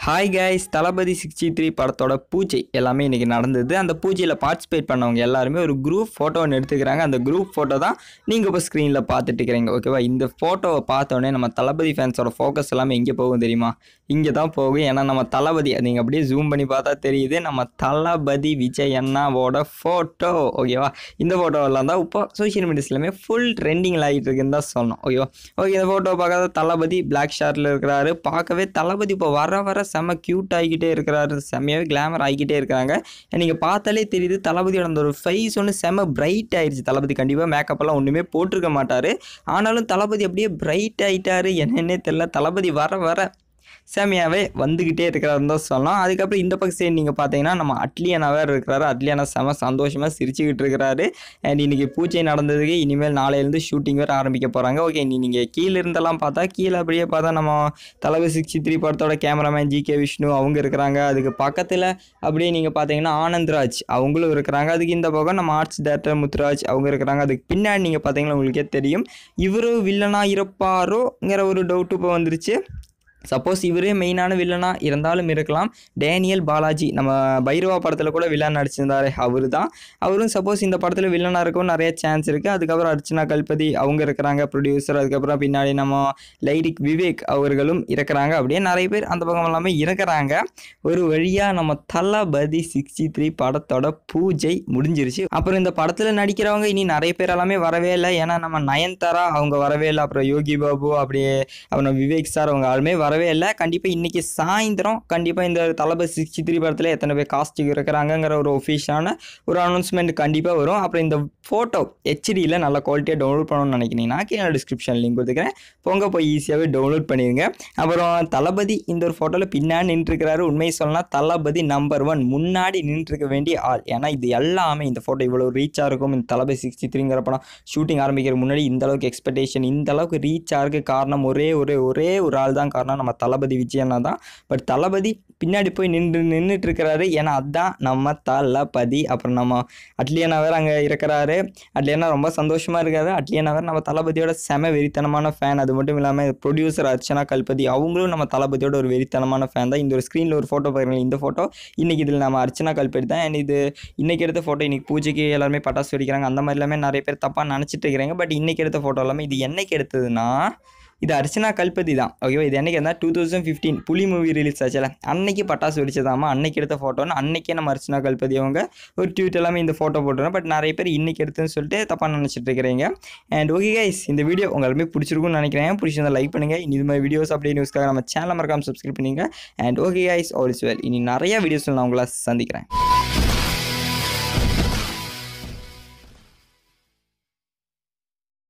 Hi guys, தளபதி 63 படத்தோட பூஜை எல்லாமே இன்றைக்கி நடந்தது. அந்த பூஜையில் பார்ட்டிசிபேட் பண்ணவங்க எல்லாருமே ஒரு குரூப் ஃபோட்டோ ஒன்று எடுத்துக்கிறாங்க. அந்த குரூப் ஃபோட்டோ தான் நீங்கள் இப்போ ஸ்க்ரீனில் பார்த்துட்டு இருக்கிறீங்க. ஓகேவா? இந்த ஃபோட்டோவை பார்த்தோன்னே நம்ம தளபதி ஃபேன்ஸோட ஃபோக்கஸ் எல்லாமே எங்கே போகும் தெரியுமா? இங்கே தான் போகும். ஏன்னா நம்ம தளபதி நீங்கள் அப்படியே ஜூம் பண்ணி பார்த்தா தெரியுது, நம்ம தளபதி விஜய் அண்ணாவோட ஃபோட்டோ. ஓகேவா? இந்த ஃபோட்டோவெல்லாம் தான் இப்போ சோஷியல் மீடியாஸ்லையுமே ஃபுல் ட்ரெண்டிங்கில் ஆகிட்டு இருக்குன்னு தான் சொல்லணும். ஓகேவா? ஓகே, இந்த ஃபோட்டோ பார்க்காத தளபதி பிளாக் ஷார்ட்டில் இருக்கிறாரு. பார்க்கவே தளபதி இப்போ வர செம்ம க்யூட் ஆகிக்கிட்டே இருக்கிறாரு. செம்மையாகவே கிளாமர் ஆகிக்கிட்டே இருக்காங்க. நீங்கள் பார்த்தாலே தெரியுது தளபதியோட அந்த ஒரு ஃபேஸ் ஒன்று செம்ம பிரைட் ஆயிடுச்சு. தளபதி கண்டிப்பாக மேக்கப்பெல்லாம் ஒன்றுமே போட்டிருக்க மாட்டார். ஆனாலும் தளபதி அப்படியே பிரைட் ஆகிட்டார். என்னன்னே தெரியல. தளபதி வர செமையாகவே வந்துக்கிட்டே இருக்கிறாருன்னு தான் சொல்லலாம். அதுக்கப்புறம் இந்த பக்கம் சைடு நீங்கள் பார்த்தீங்கன்னா நம்ம அட்லியானா வேறு இருக்கிறாரு. அட்லியானா செம சந்தோஷமாக சிரிச்சுக்கிட்டு இருக்கிறாரு. அண்ட் இன்றைக்கி பூஜை நடந்ததுக்கு இனிமேல் நாளையிலேருந்து ஷூட்டிங் வேறு ஆரம்பிக்க போகிறாங்க. ஓகே, நீங்கள் கீழே இருந்தெல்லாம் பார்த்தா கீழே அப்படியே பார்த்தா நம்ம தளபதி 63 படத்தோட கேமராமேன் ஜி.கே. விஷ்ணு அவங்க இருக்கிறாங்க. அதுக்கு பக்கத்தில் அப்படியே நீங்கள் பார்த்தீங்கன்னா ஆனந்த்ராஜ் அவங்களும் இருக்கிறாங்க. அதுக்கு இந்த பக்கம் நம்ம ஆர்ட்ஸ் டேரக்டர் முத்துராஜ் அவங்க இருக்கிறாங்க. அதுக்கு பின்னாடி நீங்கள் பார்த்தீங்கன்னா உங்களுக்கே தெரியும் இவர் வில்லனா இருப்பாரோங்கிற ஒரு டவுட்டு இப்போ வந்துருச்சு. சப்போஸ் இவரே மெயினான வில்லனாக இருந்தாலும் இருக்கலாம். டேனியல் பாலாஜி நம்ம பைரவா படத்தில் கூட வில்லன் நடிச்சிருந்தார். அவரும் சப்போஸ் இந்த படத்தில் வில்லனாக இருக்கவும் நிறைய சான்ஸ் இருக்குது. அதுக்கப்புறம் அர்ச்சனா கல்பதி அவங்க இருக்கிறாங்க ப்ரொடியூசர். அதுக்கப்புறம் பின்னாடி நம்ம லைரிக் விவேக் அவர்களும் இருக்கிறாங்க. அப்படியே நிறைய பேர் அந்த பக்கம் எல்லாமே இருக்கிறாங்க. ஒரு வழியாக நம்ம தளபதி 63 படத்தோட பூஜை முடிஞ்சிருச்சு. அப்புறம் இந்த படத்தில் நடிக்கிறவங்க இனி நிறைய பேர் எல்லாமே வரவே இல்லை. ஏன்னா நம்ம நயன்தாரா அவங்க வரவே இல்லை. அப்புறம் யோகி பாபு அப்படியே அப்புறம் விவேக் சார் அவங்க யாருமே வரவே இல்லை. கண்டிப்பாக இன்றைக்கி சாயந்தரம் கண்டிப்பாக இந்த தளபதி 63 படத்தில் எத்தனை பேர் காஸ்டிங் இருக்கிறாங்கங்கிற ஒரு ஒஃபிஷியலான ஒரு அனௌன்ஸ்மெண்ட் கண்டிப்பாக வரும். அப்புறம் இந்த ஃபோட்டோ ஹெச்டியில் நல்ல குவாலிட்டியாக டவுன்லோட் பண்ணணும்னு நினைக்கிறீங்கன்னா கீழே டிஸ்கிரிப்ஷன் லிங்க் கொடுத்துக்கிறேன். போய் ஈஸியாகவே டவுன்லோட் பண்ணிடுங்க. அப்புறம் தளபதி இந்த ஒரு ஃபோட்டோவில் பின்னாடி நின்றுருக்கிறாரு. உண்மையை சொல்லலாம் தளபதி நம்பர் 1 முன்னாடி நின்றுருக்க வேண்டிய ஆள். ஏன்னா இது எல்லாமே இந்த ஃபோட்டோ இவ்வளோ ரீச்சாக இருக்கும். இந்த தளபதி 63ங்கிற படம் ஷூட்டிங் ஆரம்பிக்கிற முன்னாடி இந்த அளவுக்கு எக்ஸ்பெக்டேஷன் இந்த அளவுக்கு ரீச்சாக இருக்க காரணம் ஒரே ஒரு ஆள் தான் காரணம், நம்ம தளபதி விஜய் அண்ணா தான். பட் தளபதி பின்னாடி போய் நின்றுட்டு இருக்கிறாரு. ஏன்னா அதுதான் நம்ம தளபதி. அப்புறம் நம்ம அட்லியானா வேறு அங்கே இருக்கிறாரு. அட்லியானா ரொம்ப சந்தோஷமாக இருக்காரு. அட்லியானா வேறு நம்ம தளபதியோட செம வெறித்தனமான ஃபேன். அது மட்டும் இல்லாமல் ப்ரொடியூசர் அர்ச்சனா கல்பதி அவங்களும் நம்ம தளபதியோட ஒரு வெறித்தனமான ஃபேன் தான். இந்த ஒரு ஸ்க்ரீனில் ஒரு ஃபோட்டோ பார்க்குறீங்க. இந்த ஃபோட்டோ இன்றைக்கி இதில் நம்ம அர்ச்சனா கல்பதி தான். அண்ட் இது இன்றைக்கி எடுத்த ஃபோட்டோ. இன்றைக்கி பூஜைக்கு எல்லாருமே பட்டாசு வெடிக்கிறாங்க. அந்த மாதிரி எல்லாமே நிறைய பேர் தப்பாக நினச்சிட்டு இருக்கிறாங்க. பட் இன்றைக்கி எடுத்த ஃபோட்டோ எல்லாமே இது என்னைக்கு எடுத்ததுன்னா இது அர்ச்சனா கல்பதி தான். ஓகேவா? இது என்றைக்கு இருந்தால் 2015 புலி மூவி ரிலீஸ் ஆச்சுல அன்னைக்கு பட்டாசு வெடிச்சதாமா. அன்னைக்கு எடுத்த ஃபோட்டோன்னு அன்றைக்கே நம்ம அர்ச்சனா கல்பதி அவங்க ஒரு ட்வீட் எல்லாமே இந்த ஃபோட்டோ போட்டுருவோம். பட் நிறைய பேர் இன்றைக்கி எடுத்துன்னு சொல்லிட்டு தப்பாக நினச்சிட்டு இருக்கிறீங்க. அண்ட் ஓகே கைஸ், இந்த வீடியோ உங்களுக்கு பிடிச்சிருக்குன்னு நினைக்கிறேன். பிடிச்சிருந்தா லைக் பண்ணுங்கள். இது மாதிரி வீடியோஸ் அப்படியே நியூஸ்க்காக நம்ம சேனல் மறக்காமல் சப்ஸ்கிரைப் பண்ணிங்க. And okay guys, all is well. இனி நிறைய வீடியோஸில் நான் உங்களை சந்திக்கிறேன்.